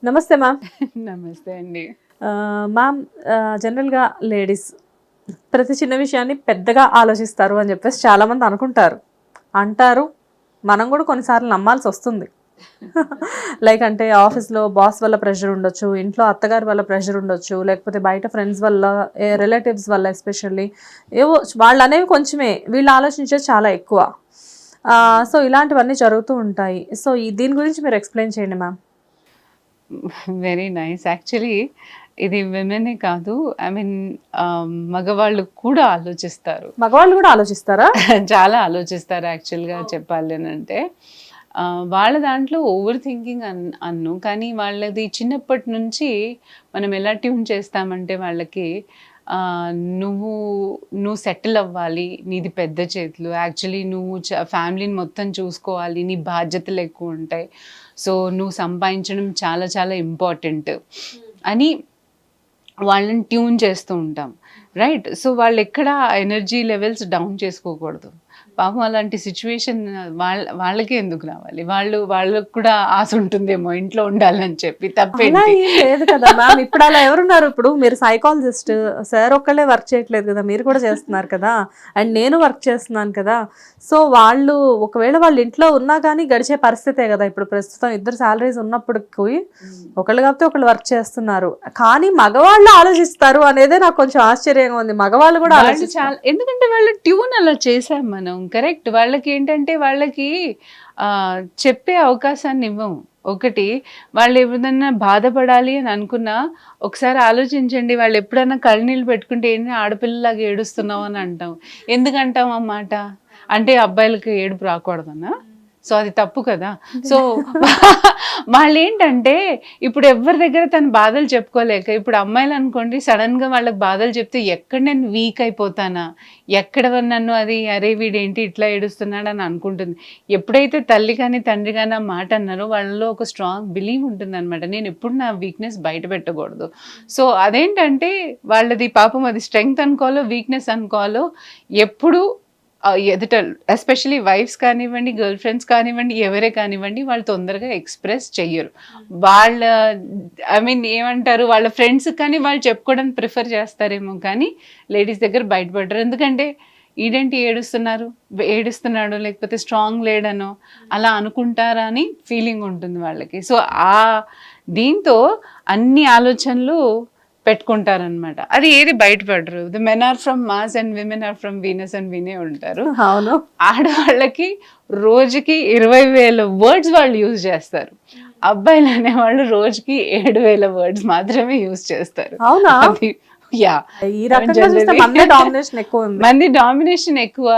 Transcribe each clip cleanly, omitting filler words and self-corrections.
నమస్తే మ్యామ్. నమస్తే అండి. మ్యామ్, జనరల్గా లేడీస్ ప్రతి చిన్న విషయాన్ని పెద్దగా ఆలోచిస్తారు అని చెప్పేసి చాలామంది అనుకుంటారు, అంటారు. మనం కూడా కొన్నిసార్లు నమ్మాల్సి వస్తుంది. లైక్ అంటే ఆఫీస్లో బాస్ వల్ల ప్రెషర్ ఉండొచ్చు, ఇంట్లో అత్తగారి వల్ల ప్రెషర్ ఉండొచ్చు, లేకపోతే బయట ఫ్రెండ్స్ వల్ల, రిలేటివ్స్ వల్ల ఎస్పెషల్లీ ఏవో వాళ్ళు అనేవి కొంచెమే, వీళ్ళు ఆలోచించేది చాలా ఎక్కువ. సో ఇలాంటివన్నీ జరుగుతూ ఉంటాయి. సో దీని గురించి మీరు ఎక్స్ప్లెయిన్ చేయండి మ్యామ్. Very nice. యాక్చువల్లీ ఇది విమెనే కాదు, ఐ మీన్ మగవాళ్ళు కూడా ఆలోచిస్తారు. మగవాళ్ళు కూడా ఆలోచిస్తారా? చాలా ఆలోచిస్తారు యాక్చువల్గా చెప్పాలి అని అంటే. వాళ్ళ దాంట్లో ఓవర్ థింకింగ్ అన్ను, కానీ వాళ్ళది చిన్నప్పటి నుంచి మనం ఎలా ట్యూన్ చేస్తామంటే వాళ్ళకి నువ్వు నువ్వు సెటిల్ అవ్వాలి, నీది పెద్ద చేతులు, యాక్చువల్లీ నువ్వు ఫ్యామిలీని మొత్తం చూసుకోవాలి, నీ బాధ్యతలు ఎక్కువ ఉంటాయి, సో నువ్వు సంపాదించడం చాలా చాలా ఇంపార్టెంట్ అని వాళ్ళని ట్యూన్ చేస్తూ ఉంటాం, రైట్? సో వాళ్ళు ఎక్కడ ఎనర్జీ లెవెల్స్ డౌన్ చేసుకోకూడదు. పాపం అలాంటి సిచ్యువేషన్ వాళ్ళకే ఎందుకు రావాలి? వాళ్ళకు కూడా ఆశ ఉంటుందేమో ఇంట్లో ఉండాలని చెప్పి. తప్పేంటి? లేదు కదా మ్యామ్. ఇప్పుడు అలా ఎవరున్నారు? ఇప్పుడు మీరు సైకాలజిస్ట్ సార్ ఒక్కళ్ళే వర్క్ చేయట్లేదు కదా, మీరు కూడా చేస్తున్నారు కదా, అండ్ నేను వర్క్ చేస్తున్నాను కదా. సో వాళ్ళు ఒకవేళ వాళ్ళ ఇంట్లో ఉన్నా కానీ గడిచే పరిస్థితే కదా ఇప్పుడు ప్రస్తుతం. ఇద్దరు సాలరీస్ ఉన్నప్పటికీ ఒకళ్ళు కాకపోతే ఒకళ్ళు వర్క్ చేస్తున్నారు, కానీ మగవాళ్ళు ఆలోచిస్తారు అనేదే నాకు కొంచెం ఆశ్చర్యంగా ఉంది. మగవాళ్ళు కూడా చాలా, ఎందుకంటే వాళ్ళ ట్యూన్ అలా చేసాం మనం, కరెక్ట్. వాళ్ళకి ఏంటంటే వాళ్ళకి చెప్పే అవకాశాన్ని ఇవ్వము. ఒకటి, వాళ్ళు ఏదన్నా బాధపడాలి అని అనుకున్నా ఒకసారి ఆలోచించండి, వాళ్ళు ఎప్పుడైనా కళ్ళనీళ్ళు పెట్టుకుంటే ఏంటి ఆడపిల్లలాగా ఏడుస్తున్నావు అని అంటాం. ఎందుకంటాం అన్నమాట? అంటే అబ్బాయిలకి ఏడుపు రాకూడదనా? సో అది తప్పు కదా. సో వాళ్ళు ఏంటంటే ఇప్పుడు ఎవరి దగ్గర తన బాధలు చెప్పుకోలేక, ఇప్పుడు అమ్మాయిలు అనుకోండి సడన్గా వాళ్ళకి బాధలు చెప్తే ఎక్కడ నేను వీక్ అయిపోతానా, ఎక్కడ నన్ను అది అరే వీడేంటి ఇట్లా ఏడుస్తున్నాడు అని అనుకుంటుంది. ఎప్పుడైతే తల్లి కానీ తండ్రి కానీ ఆ మాట అన్నారో వాళ్ళలో ఒక స్ట్రాంగ్ బిలీవ్ ఉంటుంది అనమాట, నేను ఎప్పుడు నా వీక్నెస్ బయట పెట్టకూడదు. సో అదేంటంటే వాళ్ళది పాపం అది స్ట్రెంగ్త్ అనుకోవాలో వీక్నెస్ అనుకోవాలో ఎప్పుడు ఎదుట, ఎస్పెషలీ వైఫ్స్ కానివ్వండి, గర్ల్ ఫ్రెండ్స్ కానివ్వండి, ఎవరే కానివ్వండి, వాళ్ళు తొందరగా ఎక్స్ప్రెస్ చెయ్యరు. వాళ్ళ ఐ మీన్ ఏమంటారు, వాళ్ళ ఫ్రెండ్స్ కానీ వాళ్ళు చెప్పుకోవడానికి ప్రిఫర్ చేస్తారేమో, కానీ లేడీస్ దగ్గర బయటపడరు. ఎందుకంటే ఈడేంటి ఏడుస్తున్నాడు, లేకపోతే స్ట్రాంగ్ లేడనో అలా అనుకుంటారా అని ఫీలింగ్ ఉంటుంది వాళ్ళకి. సో దీంతో అన్ని ఆలోచనలు పెట్టుకుంటారనమాట. అది ఏది బయటపడరు. The men are from Mars and women are from Venus అని వినే ఉంటారు. అవును. ఆడవాళ్ళకి రోజుకి 20,000 వర్డ్స్ వాళ్ళు యూజ్ చేస్తారు. అబ్బాయిలు అనేవాళ్ళు రోజుకి 7,000 వర్డ్స్ మాత్రమే యూజ్ చేస్తారు. అవునా? యా, ఈ రకంగా చూస్తే మంది డామినేషన్ ఎక్కువ.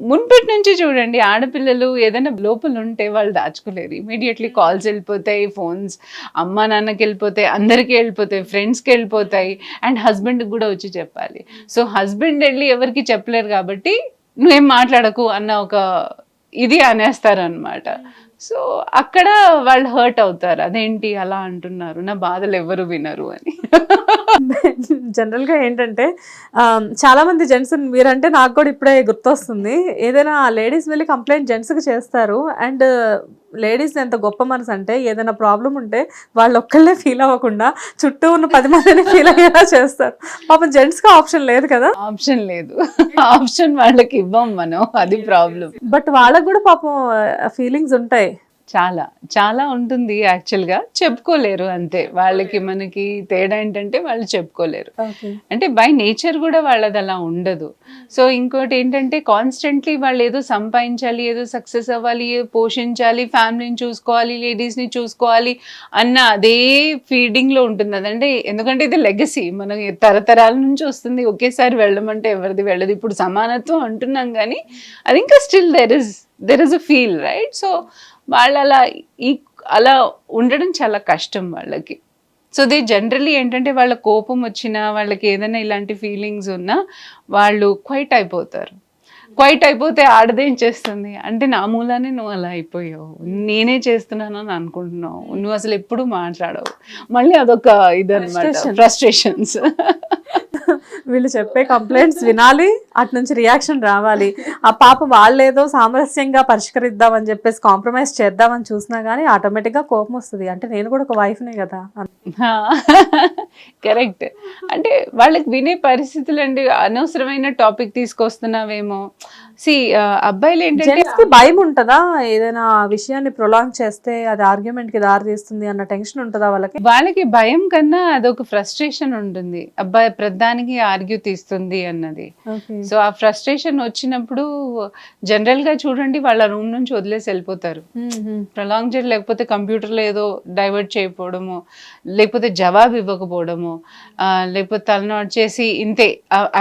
మున్పటి నుంచి చూడండి, ఆడపిల్లలు ఏదైనా లోపల ఉంటే వాళ్ళు దాచుకోలేరు. ఇమీడియట్లీ కాల్స్ వెళ్ళిపోతాయి, ఫోన్స్ అమ్మ నాన్నకి వెళ్ళిపోతాయి, అందరికీ వెళ్ళిపోతాయి, ఫ్రెండ్స్కి వెళ్ళిపోతాయి, అండ్ హస్బెండ్కి కూడా వచ్చి చెప్పాలి. సో హస్బెండ్ వెళ్ళి ఎవరికి చెప్పలేరు కాబట్టి నువ్వేం మాట్లాడకు అన్న ఒక ఇది అనేస్తారు అనమాట. సో అక్కడ వాళ్ళు హర్ట్ అవుతారు, అదేంటి అలా అంటున్నారు, నా బాధలు ఎవరు వినరు అని. జనరల్గా ఏంటంటే చాలా మంది జెంట్స్, మీరంటే నాకు కూడా ఇప్పుడే గుర్తొస్తుంది, ఏదైనా లేడీస్ వెళ్ళి కంప్లైంట్ జెంట్స్కి చేస్తారు. అండ్ లేడీస్ ఎంత గొప్ప మనసు అంటే ఏదైనా ప్రాబ్లం ఉంటే వాళ్ళు ఒక్కళ్ళే ఫీల్ అవ్వకుండా చుట్టూ ఉన్న 10 మందిని ఫీల్ అయ్యేలా చేస్తారు. పాపం జెంట్స్కి ఆప్షన్ లేదు కదా. ఆప్షన్ లేదు, ఆప్షన్ వాళ్ళకి ఇవ్వం మనం, అది ప్రాబ్లం. బట్ వాళ్ళకి కూడా పాపం ఫీలింగ్స్ ఉంటాయి. చాలా చాలా ఉంటుంది. యాక్చువల్గా చెప్పుకోలేరు అంతే. వాళ్ళకి మనకి తేడా ఏంటంటే వాళ్ళు చెప్పుకోలేరు, అంటే బై నేచర్ కూడా వాళ్ళది అలా ఉండదు. సో ఇంకోటి ఏంటంటే కాన్స్టెంట్లీ వాళ్ళు ఏదో సంపాదించాలి, ఏదో సక్సెస్ అవ్వాలి, పోషించాలి, ఫ్యామిలీని చూసుకోవాలి, లేడీస్ని చూసుకోవాలి అన్న అదే ఫీడింగ్లో ఉంటుంది. అదంటే ఎందుకంటే ఇది లెగసీ, మన తరతరాల నుంచి వస్తుంది. ఒకేసారి వెళ్ళమంటే ఎవరిది వెళ్ళదు. ఇప్పుడు సమానత్వం అంటున్నాం కానీ అది ఇంకా still there is a feel, right? So వాళ్ళు అలా ఉండడం చాలా కష్టం వాళ్ళకి. సో దే జనరలీ ఏంటంటే వాళ్ళ కోపం వచ్చినా, వాళ్ళకి ఏదైనా ఇలాంటి ఫీలింగ్స్ ఉన్నా వాళ్ళు క్వైట్ అయిపోతారు. క్వైట్ అయిపోతే ఆడదేం చేస్తుంది అంటే, నా మూలానే నువ్వు అలా అయిపోయావు, నేనే చేస్తున్నాను అని అనుకుంటున్నావు, నువ్వు అసలు ఎప్పుడు మాట్లాడవు, మళ్ళీ అదొక ఇదన్నమాట, ఫ్రస్ట్రేషన్స్. వీళ్ళు చెప్పే కంప్లైంట్స్ వినాలి, అటు నుంచి రియాక్షన్ రావాలి. ఆ పాప వాళ్ళేదో సామరస్యంగా పరిష్కరిద్దామని చెప్పేసి కాంప్రమైజ్ చేద్దామని చూసినా కానీ ఆటోమేటిక్గా కోపం వస్తుంది. అంటే నేను కూడా ఒక వైఫ్నే కదా. కరెక్ట్. అంటే వాళ్ళకి వినే పరిస్థితులు అండి, అనవసరమైన టాపిక్ తీసుకొస్తున్నావేమో. అబ్బాయిలు ఏంటంటే జెంట్స్ కి భయం ఉంటుందా, ఏదైనా విషయాన్ని ప్రొలాంగ్ చేస్తే అది ఆర్గ్యుమెంట్ కి దారి తీస్తుంది అన్న టెన్షన్ ఉంటుందా వాళ్ళకి? వాళ్ళకి భయం కన్నా అదొక ఫ్రస్ట్రేషన్ ఉంటుంది, అబ్బాయి ప్రధానికి ఆర్గ్యూ తీస్తుంది అన్నది. సో ఆ ఫ్రస్ట్రేషన్ వచ్చినప్పుడు జనరల్ గా చూడండి వాళ్ళ రూమ్ నుంచి వదిలేసి వెళ్ళిపోతారు. ప్రొలాంగ్ చేయడం, లేకపోతే కంప్యూటర్లో ఏదో డైవర్ట్ చేయకపోవడము, లేకపోతే జవాబు ఇవ్వకపోవడము, లేకపోతే తలనాడు చేసి ఇంతే.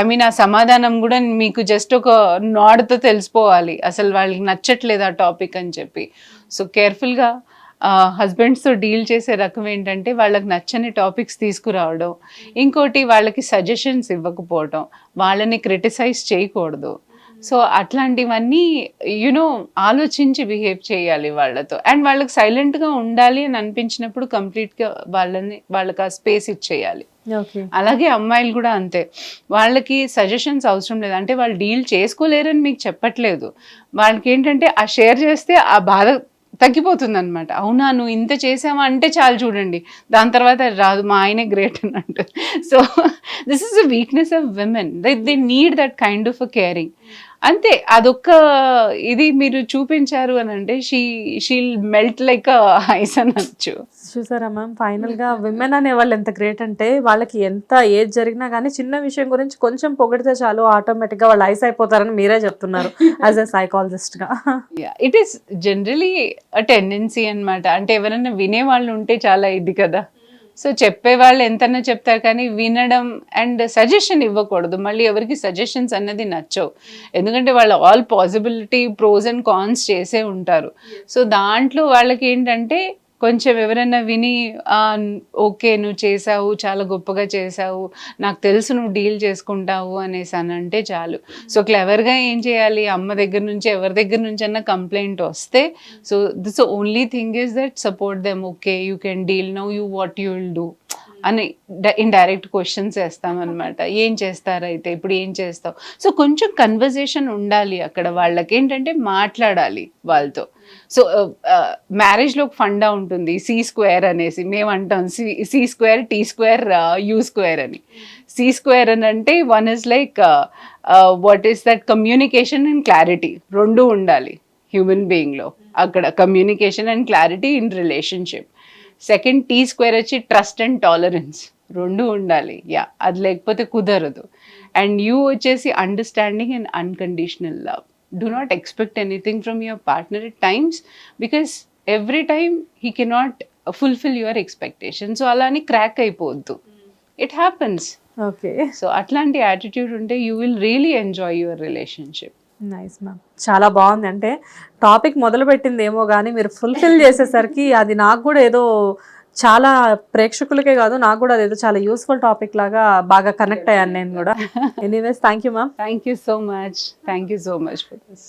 ఐ మీన్ ఆ సమాధానం కూడా మీకు జస్ట్ ఒక నాడ్తో తెలిసిపోవాలి అసలు వాళ్ళకి నచ్చట్లేదు ఆ టాపిక్ అని చెప్పి. సో కేర్ఫుల్గా హస్బెండ్స్తో డీల్ చేసే రకం ఏంటంటే వాళ్ళకి నచ్చని టాపిక్స్ తీసుకురావడం, ఇంకోటి వాళ్ళకి సజెషన్స్ ఇవ్వకపోవడం, వాళ్ళని క్రిటిసైజ్ చేయకూడదు. సో అట్లాంటివన్నీ ఆలోచించి బిహేవ్ చేయాలి వాళ్ళతో. అండ్ వాళ్ళకి సైలెంట్గా ఉండాలి అని అనిపించినప్పుడు కంప్లీట్గా వాళ్ళకి ఆ స్పేస్ ఇచ్చేయాలి. అలాగే అమ్మాయిలు కూడా అంతే, వాళ్ళకి సజెషన్స్ అవసరం లేదు. అంటే వాళ్ళు డీల్ చేసుకోలేరని మీకు చెప్పట్లేదు, వాళ్ళకి ఏంటంటే ఆ షేర్ చేస్తే ఆ బాధ తగ్గిపోతుంది అనమాట. అవునా నువ్వు ఇంత చేసావా అంటే చాలు చూడండి, దాని తర్వాత రాదు మా ఆయనే గ్రేట్ అని అంటారు. So this is the weakness of women, they need that kind of a caring. అంతే, అదొక్క ఇది మీరు చూపించారు అని అంటే షీల్ మెల్ట్ లైక్ ఐస్ అనొచ్చు. చూసారా మ్యామ్, ఫైనల్ గా విమెన్ అనే వాళ్ళు ఎంత గ్రేట్ అంటే వాళ్ళకి ఎంత ఏజ్ జరిగినా కానీ చిన్న విషయం గురించి కొంచెం పొగిడితే చాలు ఆటోమేటిక్ గా వాళ్ళు ఐస్ అయిపోతారని మీరే చెప్తున్నారు యాజ్ ఎ సైకాలజిస్ట్ గా. It is generally a tendency అనమాట. అంటే ఎవరైనా వినే వాళ్ళు ఉంటే చాలా ఇది కదా. సో చెప్పేవాళ్ళు ఎంతన్నా చెప్తారు కానీ వినడం అండ్ సజెషన్ ఇవ్వకూడదు. మళ్ళీ ఎవరికి సజెషన్స్ అన్నది నచ్చవు, ఎందుకంటే వాళ్ళు all possibility pros and cons చేసే ఉంటారు. సో దాంట్లో వాళ్ళకి ఏంటంటే కొంచెం ఎవరైనా విని ఓకే నువ్వు చేసావు, చాలా గొప్పగా చేసావు, నాకు తెలుసు నువ్వు డీల్ చేసుకుంటావు అనేసి అని అంటే చాలు. సో క్లెవర్గా ఏం చేయాలి, అమ్మ దగ్గర నుంచి ఎవరి దగ్గర నుంచి అన్న కంప్లైంట్ వస్తే, so this only thing is that support them. Okay you can deal now, you what you will do అని ఇండైరెక్ట్ క్వశ్చన్స్ వేస్తామన్నమాట. ఏం చేస్తారైతే ఇప్పుడు ఏం చేస్తావు. సో కొంచెం కన్వర్జేషన్ ఉండాలి అక్కడ, వాళ్ళకి ఏంటంటే మాట్లాడాలి వాళ్ళతో. సో మ్యారేజ్లో ఒక ఫండా ఉంటుంది C² అనేసి మేము అంటాం, C² T² U² అని. C² అని అంటే one is like what is that communication and clarity, రెండు ఉండాలి హ్యూమన్ బీయింగ్లో. అక్కడ communication and clarity in relationship. Second T² వచ్చి ట్రస్ట్ అండ్ టాలరెన్స్, రెండు ఉండాలి. అది లేకపోతే కుదరదు. అండ్ U వచ్చేసి understanding and unconditional love. Do not expect anything from your partner at times, because every time he cannot fulfill your expectations. So alani crack అయిపోద్దు, it happens. Okay, so అట్లాంటి attitude ఉంటే you will really enjoy your relationship. Nice ma'am, చాలా బాగుంది. అంటే topic మొదలు పెట్టింది ఏమో కానీ మీరు ఫుల్ఫిల్ చేసేసరికి అది నాకు కూడా ఏదో చాలా ప్రేక్షకులకే కాదు నాకు కూడా అదేదో చాలా యూస్ఫుల్ టాపిక్ లాగా బాగా కనెక్ట్ అయ్యాను నేను కూడా. Anyways thank you ma'am. Thank you so much for this.